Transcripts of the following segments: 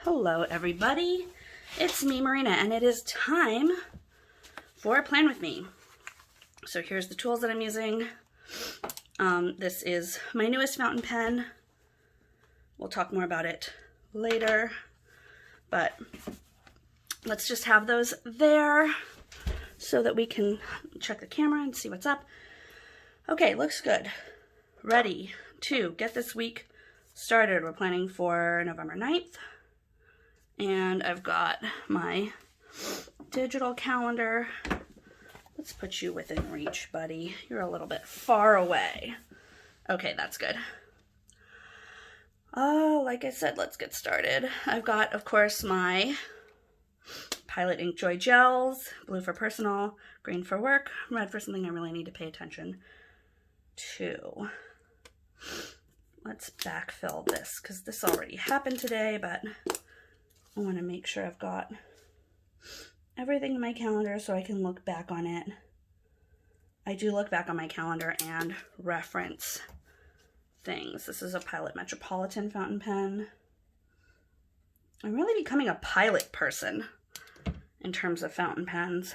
Hello everybody, it's me Marina and it is time for a plan with me. So here's the tools that I'm using. This is my newest fountain pen. We'll talk more about it later, but let's just have those there so that we can check the camera and see what's up. Okay, looks good. Ready to get this week started. We're planning for November 9th. And I've got my digital calendar. Let's put you within reach, buddy. You're a little bit far away. Okay, that's good. Like I said, let's get started. I've got, of course, my Pilot Ink Joy gels, blue for personal, green for work, red for something I really need to pay attention to. Let's backfill this because this already happened today, but I want to make sure I've got everything in my calendar so I can look back on it. I do look back on my calendar and reference things. This is a Pilot Metropolitan fountain pen. I'm really becoming a Pilot person in terms of fountain pens.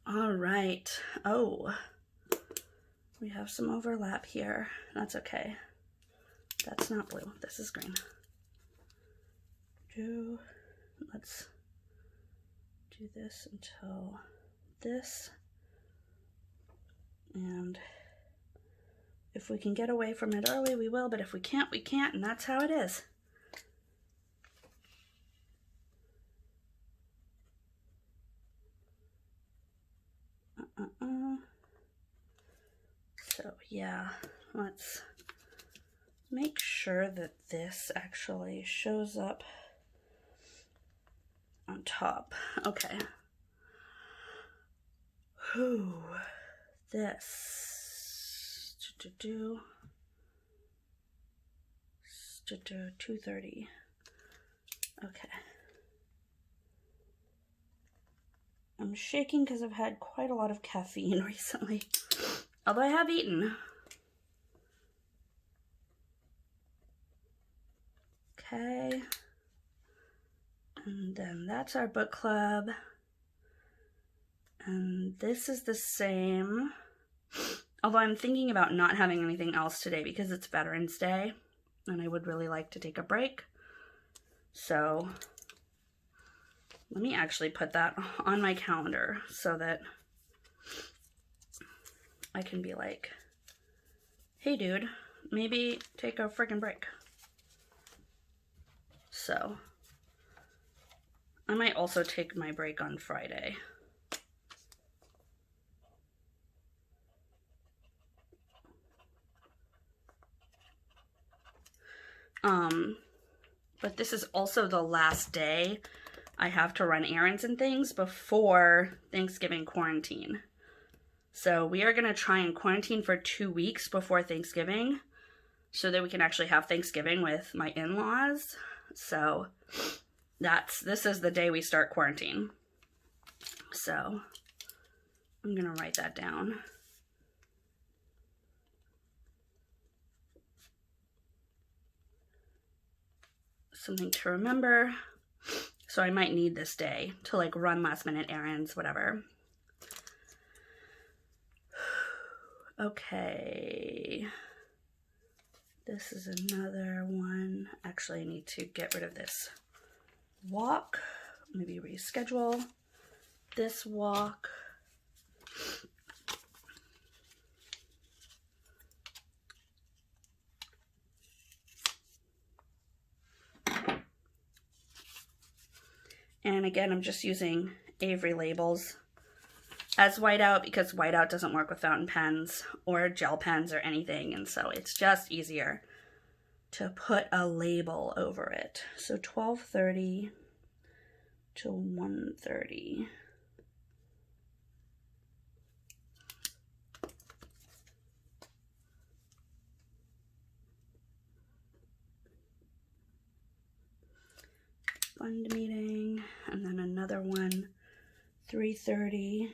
All right. Oh, we have some overlap here. That's okay. That's not blue. This is green. Let's do this until this, and if we can get away from it early we will, but if we can't, we can't, and that's how it is. So yeah, let's make sure that this actually shows up on top. Okay. Whew. This 2:30. Okay. I'm shaking because I've had quite a lot of caffeine recently, although I have eaten. Okay. And then that's our book club. And this is the same. Although I'm thinking about not having anything else today because it's Veterans Day and I would really like to take a break. So let me actually put that on my calendar so that I can be like, hey dude, maybe take a freaking break. So I might also take my break on Friday. But this is also the last day I have to run errands and things before Thanksgiving quarantine. So we are going to try and quarantine for 2 weeks before Thanksgiving so that we can actually have Thanksgiving with my in-laws. So this is the day we start quarantine. So I'm going to write that down. Something to remember. So I might need this day to like run last minute errands, whatever. Okay. This is another one. Actually, I need to get rid of this walk. Maybe reschedule this walk. And again, I'm just using Avery labels as whiteout because whiteout doesn't work with fountain pens or gel pens or anything. And so it's just easier to put a label over it. So 12:30 to 1:30. Fund meeting, and then another one 3:30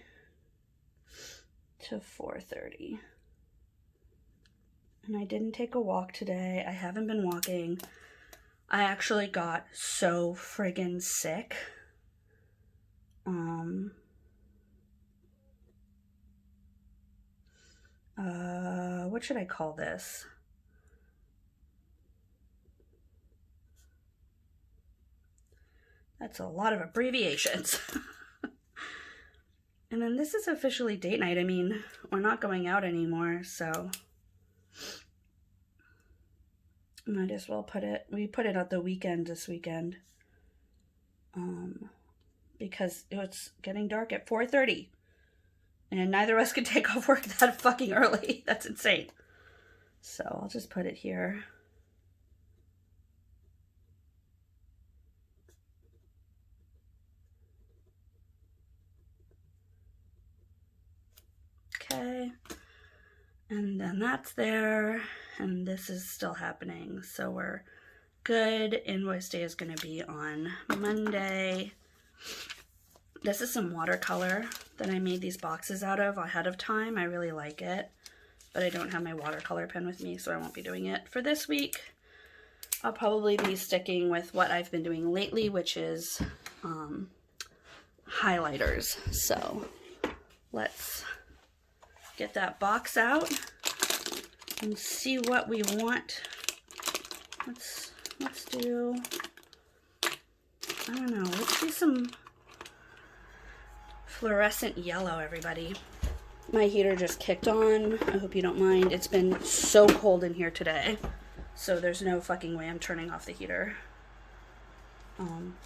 to 4:30. And I didn't take a walk today. I haven't been walking. I actually got so friggin' sick. What should I call this? That's a lot of abbreviations. And then this is officially date night. I mean, we're not going out anymore, so might as well we put it at the weekend this weekend. Because it was getting dark at 4:30. And neither of us could take off work that fucking early. That's insane. So I'll just put it here. Okay. And then that's there. And this is still happening. So we're good. Invoice day is going to be on Monday. This is some watercolor that I made these boxes out of ahead of time. I really like it, but I don't have my watercolor pen with me, so I won't be doing it for this week. I'll probably be sticking with what I've been doing lately, which is highlighters. So let's get that box out and see what we want. Let's do, I don't know, let's do some fluorescent yellow, everybody. My heater just kicked on. I hope you don't mind. It's been so cold in here today, so there's no fucking way I'm turning off the heater.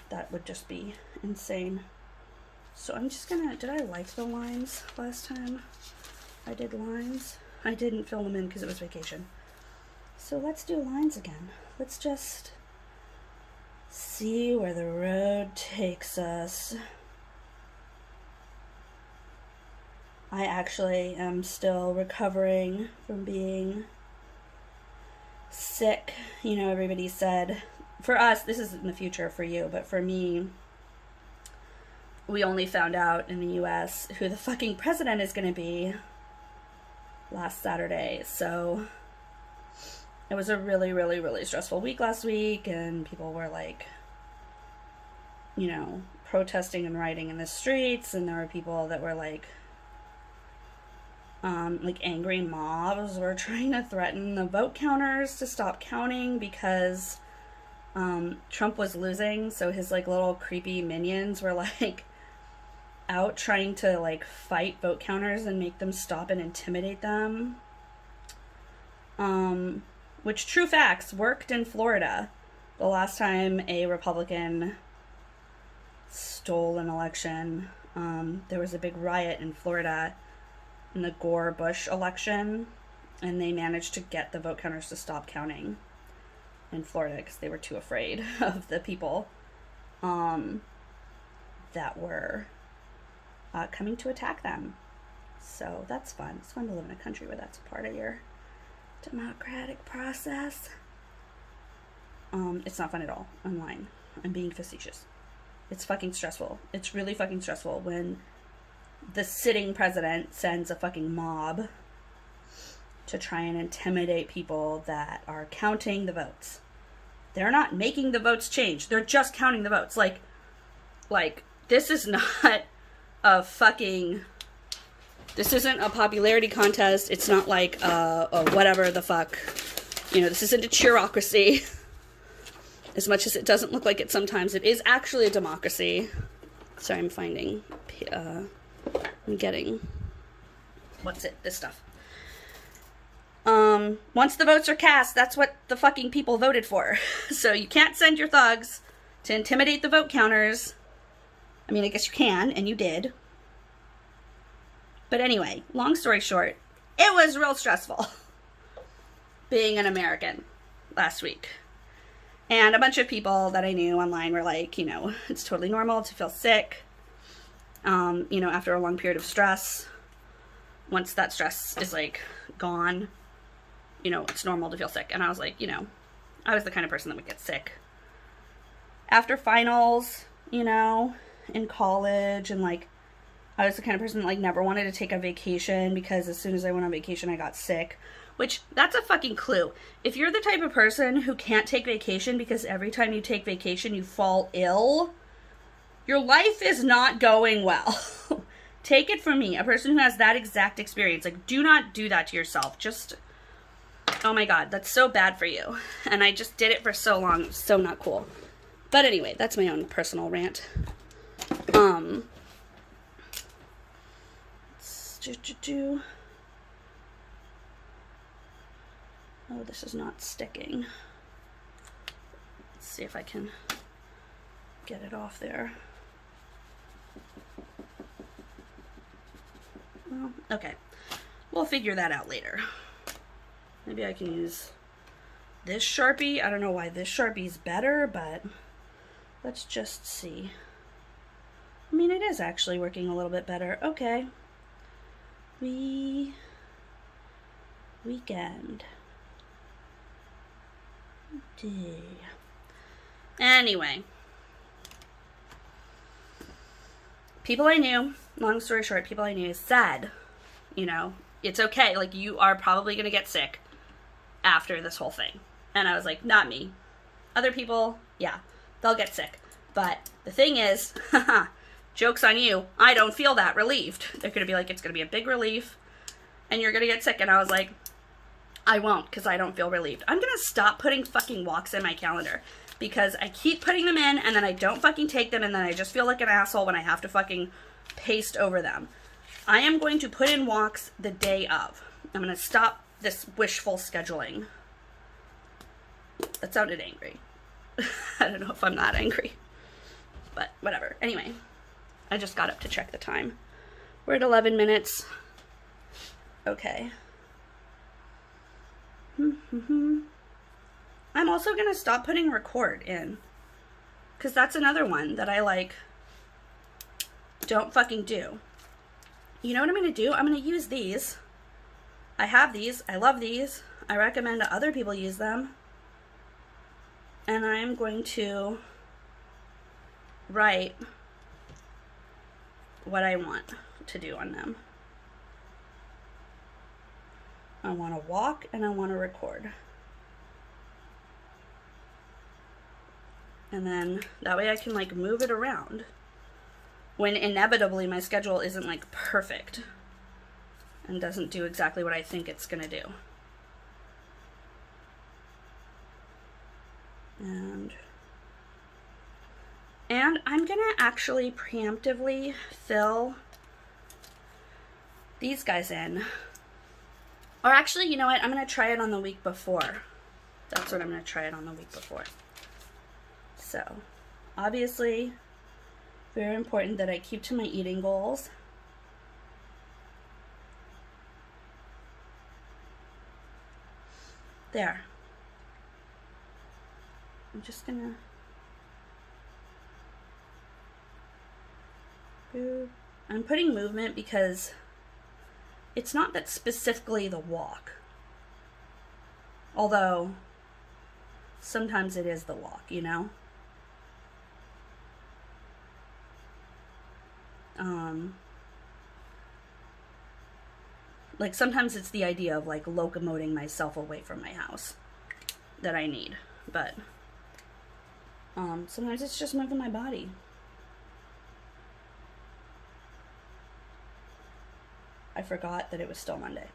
That would just be insane. So I'm just gonna, did I like the lines last time I did lines? I didn't fill them in because it was vacation. So let's do lines again. Let's just see where the road takes us. I actually am still recovering from being sick. You know, everybody said, for us, this is in the future for you, but for me, we only found out in the US who the fucking president is going to be last Saturday. So it was a really, really, really stressful week last week, and people were like, you know, protesting and rioting in the streets, and there were people that were like angry mobs were trying to threaten the vote counters to stop counting because Trump was losing, so his like little creepy minions were like out trying to like fight vote counters and make them stop and intimidate them. Which, true facts, worked in Florida. The last time a Republican stole an election, there was a big riot in Florida in the Gore-Bush election, and they managed to get the vote counters to stop counting in Florida because they were too afraid of the people that were coming to attack them. So that's fun. It's fun to live in a country where that's a part of your democratic process. It's not fun at all. I'm lying. I'm being facetious. It's fucking stressful. It's really fucking stressful when the sitting president sends a fucking mob to try and intimidate people that are counting the votes. They're not making the votes change. They're just counting the votes. Like this is not a fucking, this isn't a popularity contest. It's not like a whatever the fuck. You know, this isn't a cheerocracy. As much as it doesn't look like it sometimes, it is actually a democracy. Sorry, I'm finding, I'm getting, this stuff. Once the votes are cast, that's what the fucking people voted for. So you can't send your thugs to intimidate the vote counters. I mean, I guess you can, and you did. But anyway, long story short, it was real stressful being an American last week. And a bunch of people that I knew online were like, you know, it's totally normal to feel sick, you know, after a long period of stress. Once that stress is, like, gone, you know, it's normal to feel sick. And I was like, you know, I was the kind of person that would get sick after finals, you know, in college. And, like, I was the kind of person that, like, never wanted to take a vacation because as soon as I went on vacation, I got sick. which that's a fucking clue. If you're the type of person who can't take vacation because every time you take vacation you fall ill, your life is not going well. Take it from me, a person who has that exact experience. Like, do not do that to yourself. Just, oh my God, that's so bad for you. And I just did it for so long. It was so not cool. But anyway, that's my own personal rant. Oh, this is not sticking. Let's see if I can get it off there. Well, okay. We'll figure that out later. Maybe I can use this Sharpie. I don't know why this Sharpie is better, but let's just see. I mean, it is actually working a little bit better. Okay. Weekend. Anyway. People I knew, long story short, people I knew said, you know, it's okay. Like, you are probably going to get sick after this whole thing. And I was like, not me. Other people, yeah, they'll get sick. But the thing is, haha, joke's on you. I don't feel that relieved. They're going to be like, it's going to be a big relief and you're going to get sick. And I was like, I won't, because I don't feel relieved. I'm going to stop putting fucking walks in my calendar because I keep putting them in and then I don't fucking take them and then I just feel like an asshole when I have to fucking paste over them. I am going to put in walks the day of. I'm going to stop this wishful scheduling. That sounded angry. I don't know if I'm not angry, but whatever. Anyway, I just got up to check the time. We're at 11 minutes. Okay. I'm also going to stop putting record in, because that's another one that I like don't fucking do. You know what I'm going to do? I'm going to use these. I have these. I love these. I recommend that other people use them. And I'm going to write what I want to do on them. I want to walk and I want to record. And then that way I can like move it around when inevitably my schedule isn't like perfect and doesn't do exactly what I think it's gonna do. And I'm gonna actually preemptively fill these guys in. Or actually, you know what? I'm gonna try it on the week before. That's what I'm gonna try it on the week before. So, obviously, very important that I keep to my eating goals. There. I'm just gonna I'm putting movement because it's not that specifically the walk. Although sometimes it is the walk, you know? Like sometimes it's the idea of like locomoting myself away from my house that I need, but sometimes it's just moving my body. I forgot that it was still Monday.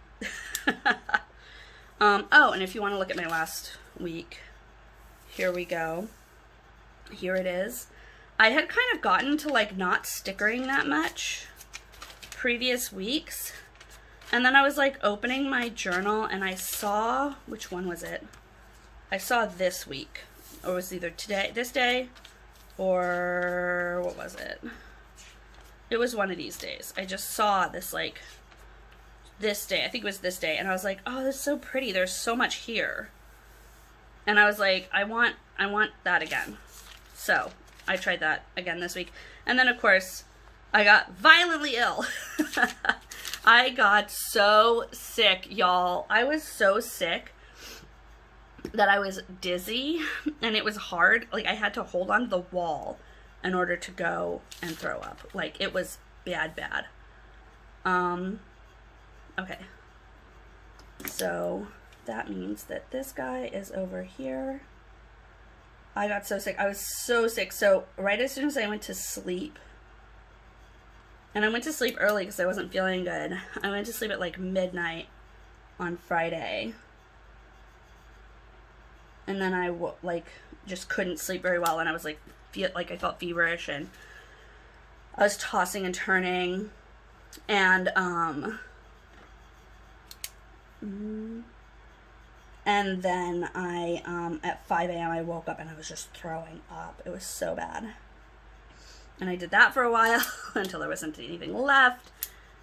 Oh, and if you want to look at my last week, here we go. Here it is. I had kind of gotten to like not stickering that much previous weeks. And then I was like opening my journal and I saw, which one was it? I saw this week. Or it was either today, this day, or what was it? It was one of these days. I just saw this like, this day. I think it was this day. And I was like, oh, this is so pretty. There's so much here. And I was like, I want that again. So I tried that again this week. And then of course, I got violently ill. I got so sick, y'all. I was so sick that I was dizzy and it was hard. Like I had to hold on to the wall in order to go and throw up. Like it was bad. Okay. So that means that this guy is over here. I got so sick. I was so sick. So right as soon as I went to sleep, and I went to sleep early because I wasn't feeling good. I went to sleep at like midnight on Friday. And then I like just couldn't sleep very well, and I was like I felt feverish, and I was tossing and turning, and then I at 5 a.m. I woke up and I was just throwing up. It was so bad. And I did that for a while until there wasn't anything left,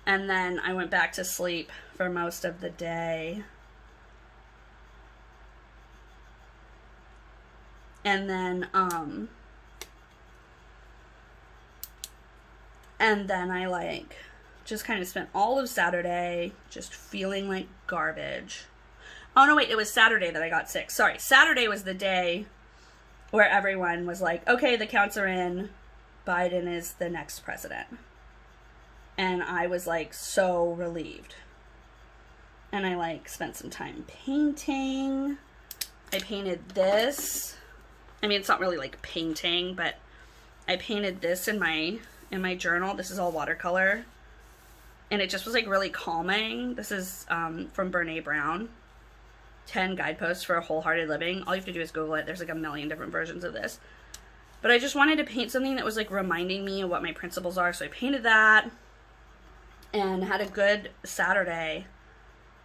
and then I went back to sleep for most of the day. And then I like just kind of spent all of Saturday just feeling like garbage. Oh no, wait, it was Saturday that I got sick. Sorry, Saturday was the day where everyone was like, okay, the counts are in, Biden is the next president. And I was like so relieved. And I like spent some time painting. I painted this. I mean, it's not really like painting, but I painted this in my journal. This is all watercolor. And it just was like really calming. This is from Brene Brown. 10 Guideposts for a Wholehearted Living. All you have to do is Google it. There's like a million different versions of this. But I just wanted to paint something that was like reminding me of what my principles are. So I painted that and had a good Saturday.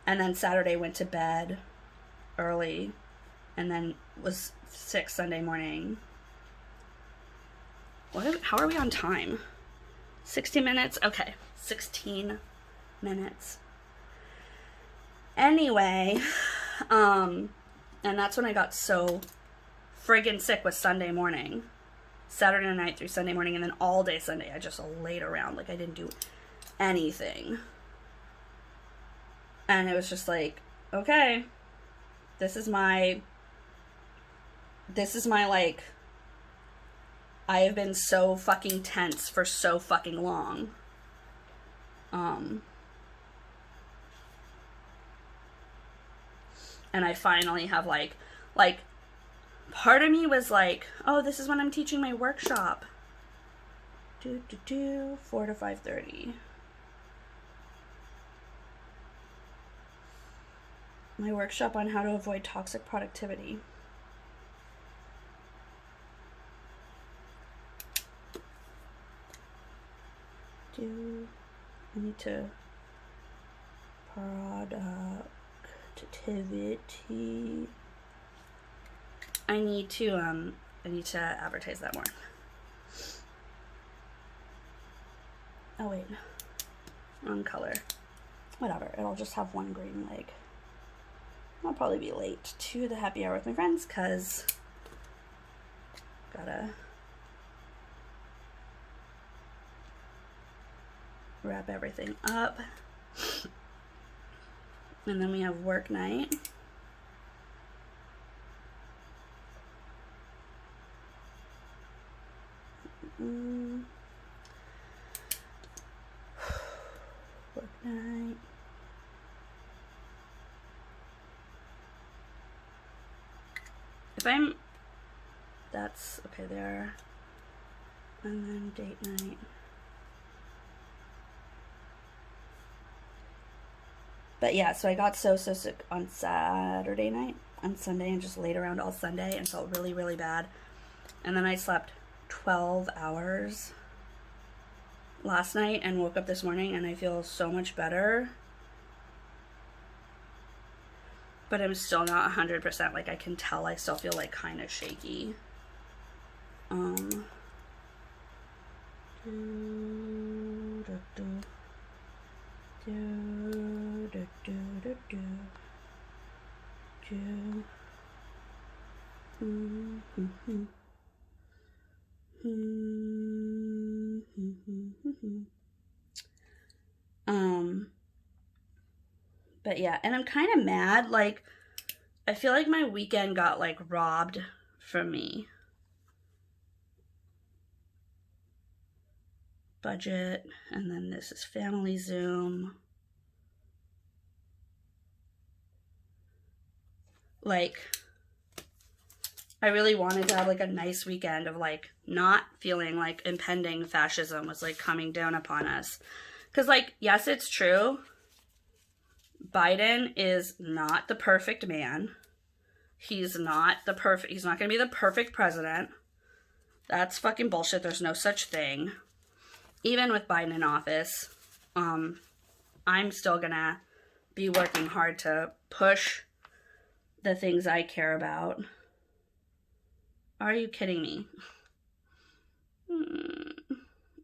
And then Saturday went to bed early and then was sick Sunday morning. How are we on time? 60 minutes? Okay, 16 minutes. Anyway, and that's when I got so friggin' sick, was Sunday morning. Saturday night through Sunday morning, and then all day Sunday I just laid around like I didn't do anything. And it was just like, okay, this is my like, I have been so fucking tense for so fucking long. And I finally have like part of me was like, oh, this is when I'm teaching my workshop. 4 to 5:30. My workshop on how to avoid toxic productivity. I need to productivity. I need to advertise that more. Oh wait, wrong color. Whatever, it'll just have one green leg. I'll probably be late to the happy hour with my friends because gotta wrap everything up. And then we have work night. Work night. That's okay there. And then date night. But yeah, so I got so sick on Saturday night, on Sunday, and just laid around all Sunday and felt really, really bad. And then I slept 12 hours last night and woke up this morning and I feel so much better. But I'm still not 100%. Like, I can tell I still feel like kind of shaky. But yeah, and I'm kind of mad. Like, I feel like my weekend got like robbed from me. Budget, and then this is family Zoom. like, I really wanted to have like a nice weekend of like not feeling like impending fascism was like coming down upon us. Because like, yes, it's true. Biden is not the perfect man. He's not going to be the perfect president. That's fucking bullshit. There's no such thing. Even with Biden in office, I'm still gonna be working hard to push the things I care about. Are you kidding me?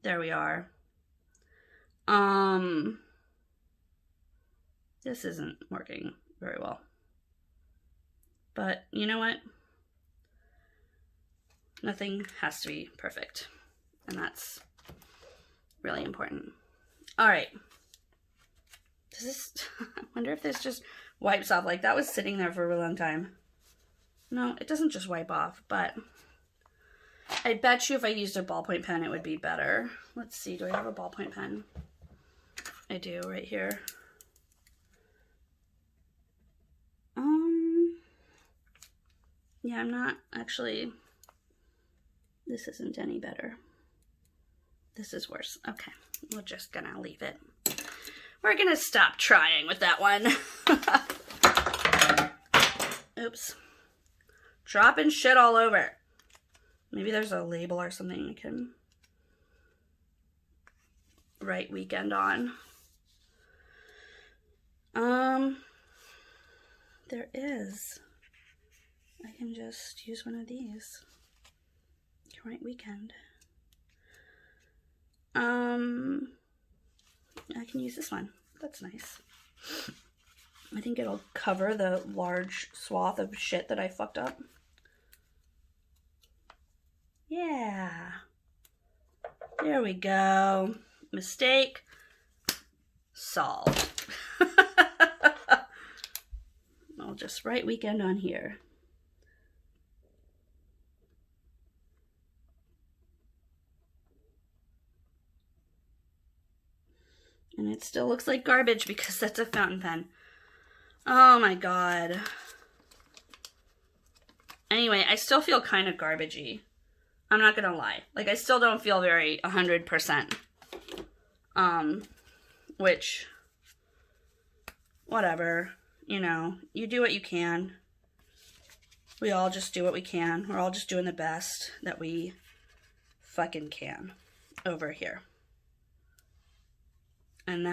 There we are. This isn't working very well. But you know what? Nothing has to be perfect. And that's really important. All right. Does this, I wonder if this just wipes off. Like, that was sitting there for a really long time. No, it doesn't just wipe off, but I bet you if I used a ballpoint pen, it would be better. Let's see, do I have a ballpoint pen? I do, right here. Yeah, I'm not actually, this isn't any better. This is worse. Okay, we're just gonna leave it. We're gonna stop trying with that one. Oops. Dropping shit all over. Maybe there's a label or something I can write weekend on. There is. I can just use one of these. I can write weekend. I can use this one. That's nice. I think it'll cover the large swath of shit that I fucked up. Yeah. There we go. Mistake solved. I'll just write weekend on here. And it still looks like garbage because that's a fountain pen. Oh my god. Anyway, I still feel kind of garbagey. I'm not gonna lie. Like, I still don't feel very 100%. Which, whatever. You know, you do what you can. We all just do what we can. We're all just doing the best that we fucking can over here. And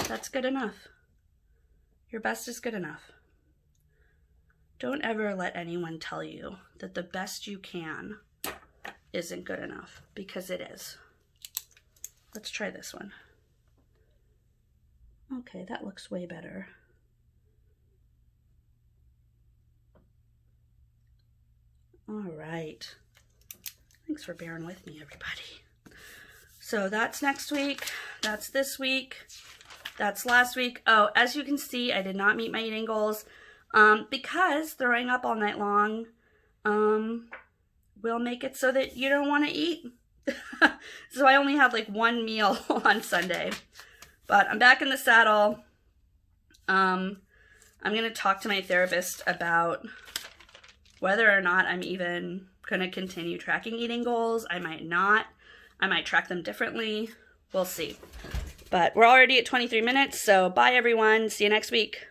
that's good enough. Your best is good enough. Don't ever let anyone tell you that the best you can isn't good enough, because it is. Let's try this one. Okay, that looks way better. All right. Thanks for bearing with me, everybody. So that's next week. That's this week. That's last week. Oh, as you can see, I did not meet my eating goals because throwing up all night long will make it so that you don't want to eat. So I only have like one meal on Sunday. But I'm back in the saddle. I'm going to talk to my therapist about whether or not I'm even going to continue tracking eating goals. I might not. I might track them differently. We'll see. But we're already at 23 minutes, so bye everyone. See you next week.